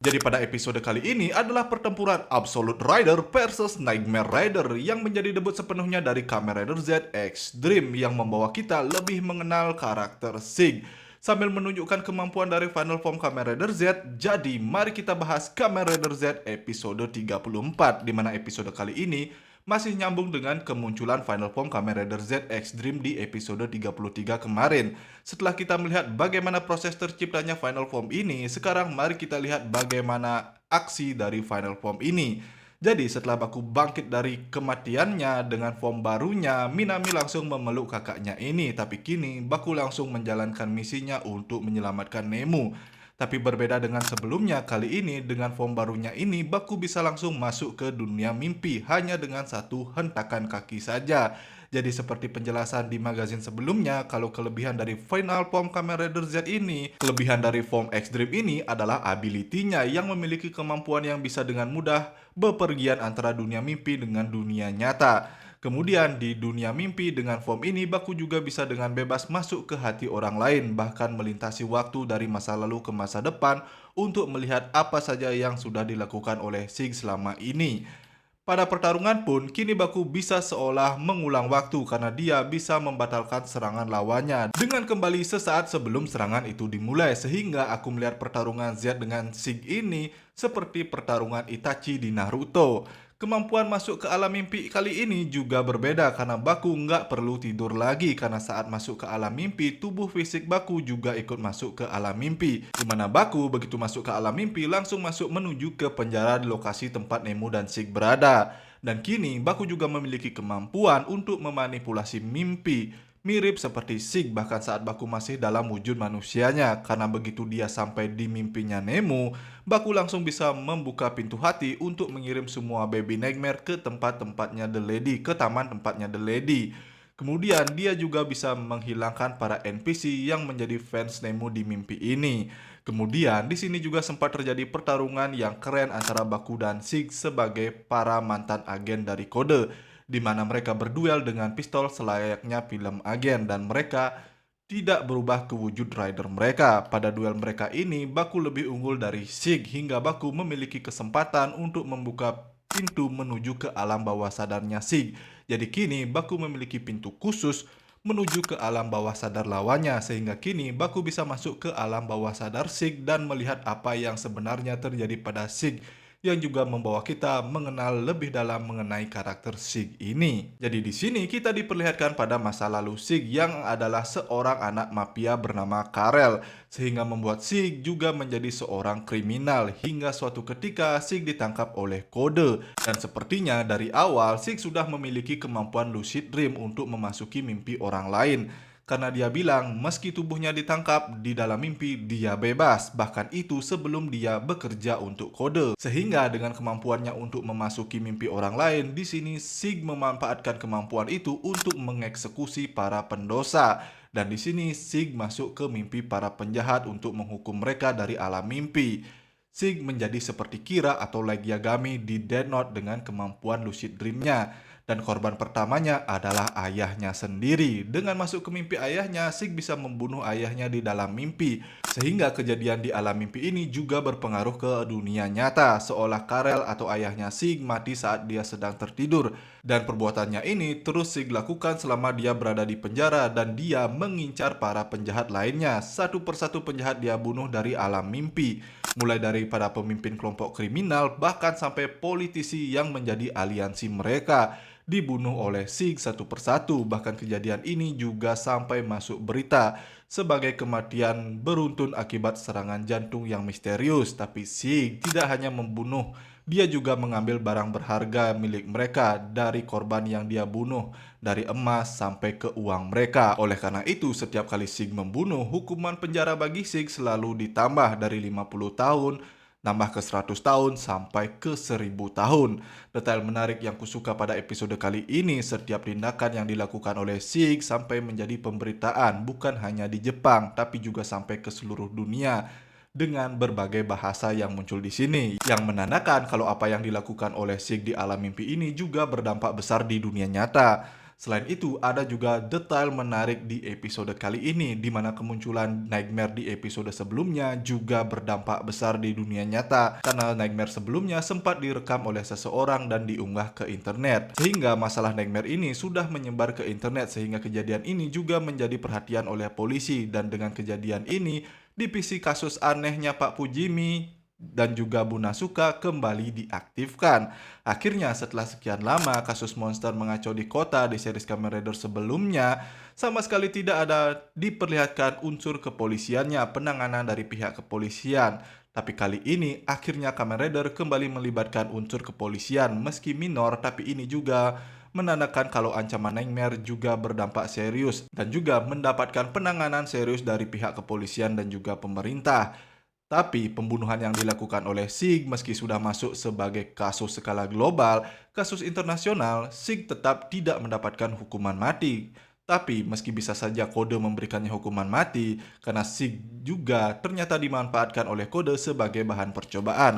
Jadi pada episode kali ini adalah pertempuran Absolute Rider versus Nightmare Rider yang menjadi debut sepenuhnya dari Kamen Rider Z Extreme yang membawa kita lebih mengenal karakter Sig sambil menunjukkan kemampuan dari final form Kamen Rider Z. Jadi mari kita bahas Kamen Rider Z episode 34, di mana episode kali ini masih nyambung dengan kemunculan final form Kamen Rider Z Extreme di episode 33 kemarin. Setelah kita melihat bagaimana proses terciptanya final form ini, sekarang mari kita lihat bagaimana aksi dari final form ini. Jadi setelah Baku bangkit dari kematiannya dengan form barunya, Minami langsung memeluk kakaknya ini. Tapi kini Baku langsung menjalankan misinya untuk menyelamatkan Nemu. Tapi berbeda dengan sebelumnya, kali ini dengan form barunya ini Baku bisa langsung masuk ke dunia mimpi hanya dengan satu hentakan kaki saja. Jadi seperti penjelasan di magazin sebelumnya, kalau kelebihan dari final form Kamen Rider Z ini, kelebihan dari form Extreme ini adalah ability-nya yang memiliki kemampuan yang bisa dengan mudah bepergian antara dunia mimpi dengan dunia nyata. Kemudian di dunia mimpi dengan form ini Baku juga bisa dengan bebas masuk ke hati orang lain, bahkan melintasi waktu dari masa lalu ke masa depan untuk melihat apa saja yang sudah dilakukan oleh Sig selama ini. Pada pertarungan pun, kini Baku bisa seolah mengulang waktu karena dia bisa membatalkan serangan lawannya dengan kembali sesaat sebelum serangan itu dimulai, sehingga aku melihat pertarungan Z dengan Sig ini seperti pertarungan Itachi di Naruto. Kemampuan masuk ke alam mimpi kali ini juga berbeda karena Baku nggak perlu tidur lagi karena saat masuk ke alam mimpi, tubuh fisik Baku juga ikut masuk ke alam mimpi. Di mana Baku begitu masuk ke alam mimpi langsung masuk menuju ke penjara di lokasi tempat Nemu dan Sig berada. Dan kini Baku juga memiliki kemampuan untuk memanipulasi mimpi. Mirip seperti Sig bahkan saat Baku masih dalam wujud manusianya, karena begitu dia sampai di mimpinya Nemu, Baku langsung bisa membuka pintu hati untuk mengirim semua baby nightmare ke tempat-tempatnya The Lady, ke taman tempatnya The Lady. Kemudian dia juga bisa menghilangkan para NPC yang menjadi fans Nemu di mimpi ini. Kemudian di sini juga sempat terjadi pertarungan yang keren antara Baku dan Sig sebagai para mantan agen dari kode, di mana mereka berduel dengan pistol selayaknya film agen dan mereka tidak berubah ke wujud rider mereka. Pada duel mereka ini, Baku lebih unggul dari Sig hingga Baku memiliki kesempatan untuk membuka pintu menuju ke alam bawah sadarnya Sig. Jadi kini Baku memiliki pintu khusus menuju ke alam bawah sadar lawannya, sehingga kini Baku bisa masuk ke alam bawah sadar Sig dan melihat apa yang sebenarnya terjadi pada Sig, yang juga membawa kita mengenal lebih dalam mengenai karakter Sig ini. Jadi di sini kita diperlihatkan pada masa lalu Sig yang adalah seorang anak mafia bernama Karel, sehingga membuat Sig juga menjadi seorang kriminal hingga suatu ketika Sig ditangkap oleh kode. Dan sepertinya dari awal Sig sudah memiliki kemampuan lucid dream untuk memasuki mimpi orang lain. Karena dia bilang meski tubuhnya ditangkap, di dalam mimpi dia bebas, bahkan itu sebelum dia bekerja untuk kode. Sehingga dengan kemampuannya untuk memasuki mimpi orang lain, di sini Sig memanfaatkan kemampuan itu untuk mengeksekusi para pendosa. Dan di sini Sig masuk ke mimpi para penjahat untuk menghukum mereka dari alam mimpi. Sig menjadi seperti Kira atau Light Yagami di Death Note dengan kemampuan lucid dream-nya. Dan korban pertamanya adalah ayahnya sendiri. Dengan masuk ke mimpi ayahnya, Sig bisa membunuh ayahnya di dalam mimpi. Sehingga kejadian di alam mimpi ini juga berpengaruh ke dunia nyata, seolah Karel atau ayahnya Sig mati saat dia sedang tertidur. Dan perbuatannya ini terus Sig lakukan selama dia berada di penjara dan dia mengincar para penjahat lainnya. Satu persatu penjahat dia bunuh dari alam mimpi. Mulai dari para pemimpin kelompok kriminal bahkan sampai politisi yang menjadi aliansi mereka dibunuh oleh Sig satu persatu. Bahkan kejadian ini juga sampai masuk berita sebagai kematian beruntun akibat serangan jantung yang misterius. Tapi Sig tidak hanya membunuh, dia juga mengambil barang berharga milik mereka dari korban yang dia bunuh, dari emas sampai ke uang mereka. Oleh karena itu, setiap kali Sig membunuh, hukuman penjara bagi Sig selalu ditambah dari 50 tahun nambah ke 100 tahun sampai ke 1000 tahun. Detail menarik yang kusuka pada episode kali ini, setiap tindakan yang dilakukan oleh Sig sampai menjadi pemberitaan bukan hanya di Jepang tapi juga sampai ke seluruh dunia dengan berbagai bahasa yang muncul di sini, yang menandakan kalau apa yang dilakukan oleh Sig di alam mimpi ini juga berdampak besar di dunia nyata. Selain itu, ada juga detail menarik di episode kali ini, di mana kemunculan Nightmare di episode sebelumnya juga berdampak besar di dunia nyata, karena Nightmare sebelumnya sempat direkam oleh seseorang dan diunggah ke internet. Sehingga masalah Nightmare ini sudah menyebar ke internet, sehingga kejadian ini juga menjadi perhatian oleh polisi. Dan dengan kejadian ini, divisi kasus anehnya Pak Fujimi dan juga Bu Nasuka kembali diaktifkan. Akhirnya setelah sekian lama kasus monster mengacau di kota di series Kamen Rider sebelumnya, sama sekali tidak ada diperlihatkan unsur kepolisiannya, penanganan dari pihak kepolisian. Tapi kali ini akhirnya Kamen Rider kembali melibatkan unsur kepolisian, meski minor, tapi ini juga menandakan kalau ancaman Nightmare juga berdampak serius dan juga mendapatkan penanganan serius dari pihak kepolisian dan juga pemerintah. Tapi pembunuhan yang dilakukan oleh SIG meski sudah masuk sebagai kasus skala global, kasus internasional, SIG tetap tidak mendapatkan hukuman mati. Tapi meski bisa saja Kode memberikannya hukuman mati, karena SIG juga ternyata dimanfaatkan oleh Kode sebagai bahan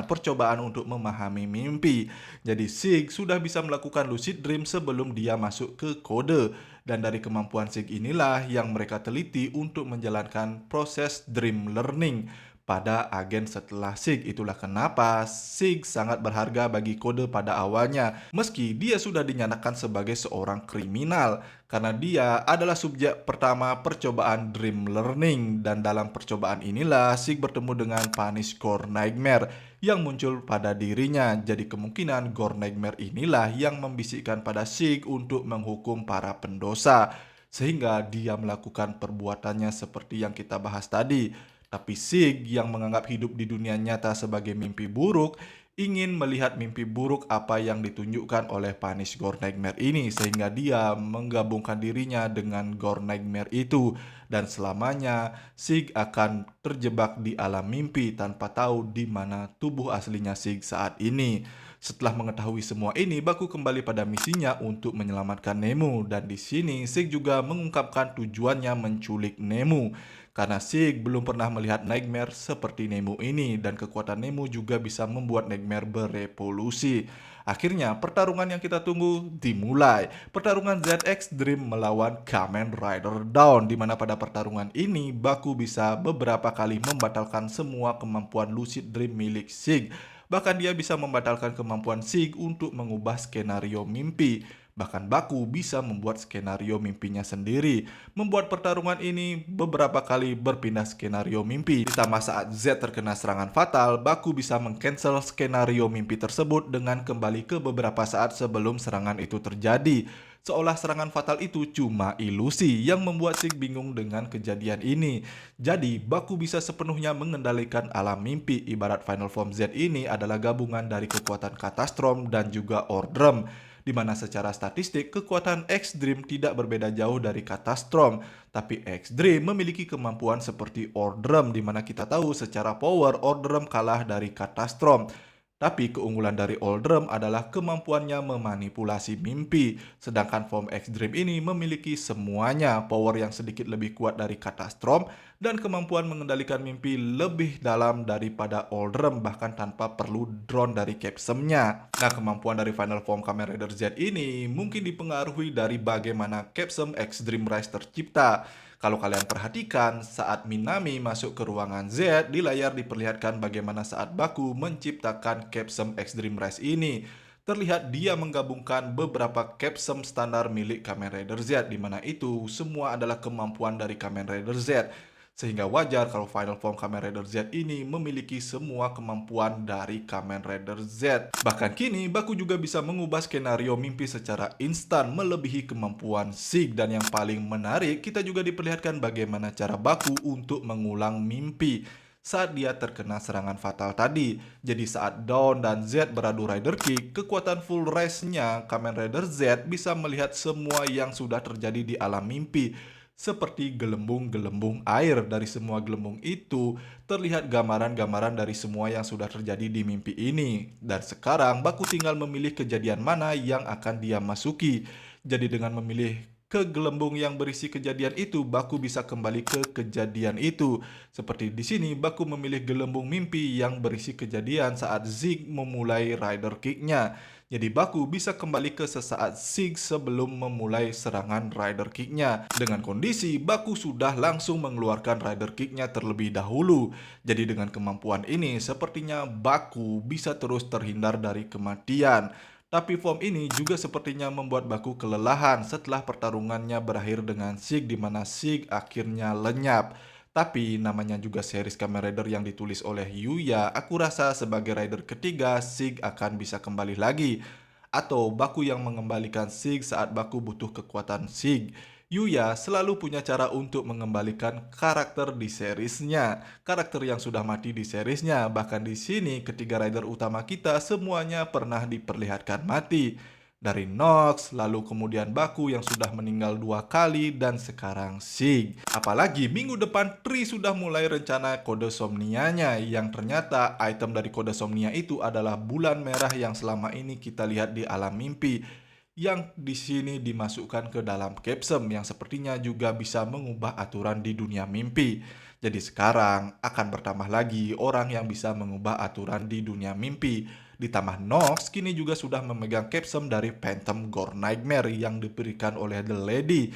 percobaan untuk memahami mimpi. Jadi SIG sudah bisa melakukan lucid dream sebelum dia masuk ke Kode. Dan dari kemampuan SIG inilah yang mereka teliti untuk menjalankan proses dream learning pada agen setelah SIG. Itulah kenapa SIG sangat berharga bagi Kode pada awalnya, meski dia sudah dinyatakan sebagai seorang kriminal, karena dia adalah subjek pertama percobaan Dream Learning. Dan dalam percobaan inilah SIG bertemu dengan Punish Gore Nightmare yang muncul pada dirinya. Jadi kemungkinan Gore Nightmare inilah yang membisikkan pada SIG untuk menghukum para pendosa, sehingga dia melakukan perbuatannya seperti yang kita bahas tadi. Tapi SIG yang menganggap hidup di dunia nyata sebagai mimpi buruk, ingin melihat mimpi buruk apa yang ditunjukkan oleh Punish Gore Nightmare ini, sehingga dia menggabungkan dirinya dengan Gore Nightmare itu. Dan selamanya SIG akan terjebak di alam mimpi tanpa tahu di mana tubuh aslinya SIG saat ini. Setelah mengetahui semua ini, Baku kembali pada misinya untuk menyelamatkan Nemu. Dan di sini SIG juga mengungkapkan tujuannya menculik Nemu, karena SIG belum pernah melihat Nightmare seperti Nemu ini, dan kekuatan Nemu juga bisa membuat Nightmare berevolusi. Akhirnya pertarungan yang kita tunggu dimulai. Pertarungan ZX Dream melawan Kamen Rider Dawn, di mana pada pertarungan ini Baku bisa beberapa kali membatalkan semua kemampuan Lucid Dream milik SIG. Bahkan dia bisa membatalkan kemampuan SIG untuk mengubah skenario mimpi. Bahkan Baku bisa membuat skenario mimpinya sendiri. Membuat pertarungan ini beberapa kali berpindah skenario mimpi. Ditambah saat Z terkena serangan fatal, Baku bisa mengcancel skenario mimpi tersebut dengan kembali ke beberapa saat sebelum serangan itu terjadi. Seolah serangan fatal itu cuma ilusi, yang membuat SIG bingung dengan kejadian ini. Jadi, Baku bisa sepenuhnya mengendalikan alam mimpi. Ibarat Final Form Z ini adalah gabungan dari kekuatan Catastrom dan juga Ordrum, di mana secara statistik kekuatan X-Dream tidak berbeda jauh dari Catastrom. Tapi X-Dream memiliki kemampuan seperti Ordrum, di mana kita tahu secara power Ordrum kalah dari Catastrom. Tapi keunggulan dari Ordrum adalah kemampuannya memanipulasi mimpi. Sedangkan form X-Dream ini memiliki semuanya, power yang sedikit lebih kuat dari Catastrom, dan kemampuan mengendalikan mimpi lebih dalam daripada Ordrum, bahkan tanpa perlu drone dari Capsum-nya. Nah, kemampuan dari final form Kamen Rider Z ini mungkin dipengaruhi dari bagaimana Capsum X-Dream Rise tercipta. Kalau kalian perhatikan, saat Minami masuk ke ruangan Z, di layar diperlihatkan bagaimana saat Baku menciptakan Capsum X-Dream Rise ini. Terlihat dia menggabungkan beberapa Capsum standar milik Kamen Rider Z, di mana itu semua adalah kemampuan dari Kamen Rider Z. Sehingga wajar kalau final form Kamen Rider Z ini memiliki semua kemampuan dari Kamen Rider Z. Bahkan kini, Baku juga bisa mengubah skenario mimpi secara instan melebihi kemampuan SIG. Dan yang paling menarik, kita juga diperlihatkan bagaimana cara Baku untuk mengulang mimpi saat dia terkena serangan fatal tadi. Jadi saat Dawn dan Z beradu Rider Kick, kekuatan full rise-nya Kamen Rider Z bisa melihat semua yang sudah terjadi di alam mimpi. Seperti gelembung-gelembung air. Dari semua gelembung itu terlihat gambaran-gambaran dari semua yang sudah terjadi di mimpi ini. Dan sekarang Baku tinggal memilih kejadian mana yang akan dia masuki. Jadi dengan memilih ke gelembung yang berisi kejadian itu, Baku bisa kembali ke kejadian itu. Seperti di sini, Baku memilih gelembung mimpi yang berisi kejadian saat Zig memulai Rider Kick-nya. Jadi Baku bisa kembali ke sesaat Zig sebelum memulai serangan Rider Kick-nya. Dengan kondisi Baku sudah langsung mengeluarkan Rider Kick-nya terlebih dahulu. Jadi dengan kemampuan ini, sepertinya Baku bisa terus terhindar dari kematian. Tapi form ini juga sepertinya membuat Baku kelelahan setelah pertarungannya berakhir dengan Zig di mana Zig akhirnya lenyap. Tapi namanya juga series Kamen Rider yang ditulis oleh Yuya, aku rasa sebagai rider ketiga, Zig akan bisa kembali lagi. Atau Baku yang mengembalikan Zig saat Baku butuh kekuatan Zig. Yuya selalu punya cara untuk mengembalikan karakter di seriesnya. Karakter yang sudah mati di seriesnya. Bahkan di sini ketiga rider utama kita semuanya pernah diperlihatkan mati. Dari Nox, lalu kemudian Baku yang sudah meninggal 2 kali, dan sekarang Zig. Apalagi minggu depan Tri sudah mulai rencana kode Somnia-nya, yang ternyata item dari kode Somnia itu adalah bulan merah yang selama ini kita lihat di alam mimpi, yang di sini dimasukkan ke dalam Capsem yang sepertinya juga bisa mengubah aturan di dunia mimpi. Jadi sekarang akan bertambah lagi orang yang bisa mengubah aturan di dunia mimpi. Ditambah Nox kini juga sudah memegang Capsem dari Phantom Gore Nightmare yang diberikan oleh The Lady.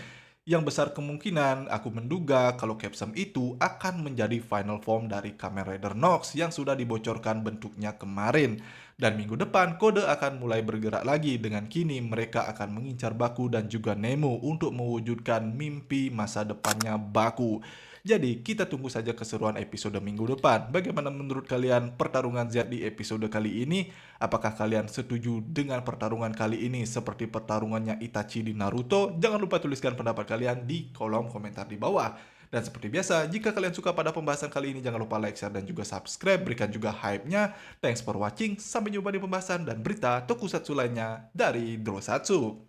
Yang besar kemungkinan aku menduga kalau Capsem itu akan menjadi final form dari Kamen Rider Nox yang sudah dibocorkan bentuknya kemarin. Dan minggu depan kode akan mulai bergerak lagi dengan kini mereka akan mengincar Baku dan juga Nemo untuk mewujudkan mimpi masa depannya Baku. Jadi kita tunggu saja keseruan episode minggu depan. Bagaimana menurut kalian pertarungan Z di episode kali ini? Apakah kalian setuju dengan pertarungan kali ini seperti pertarungannya Itachi di Naruto? Jangan lupa tuliskan pendapat kalian di kolom komentar di bawah. Dan seperti biasa, jika kalian suka pada pembahasan kali ini, jangan lupa like, share, dan juga subscribe. Berikan juga hype-nya. Thanks for watching. Sampai jumpa di pembahasan dan berita tokusatsu lainnya dari Drosatsu.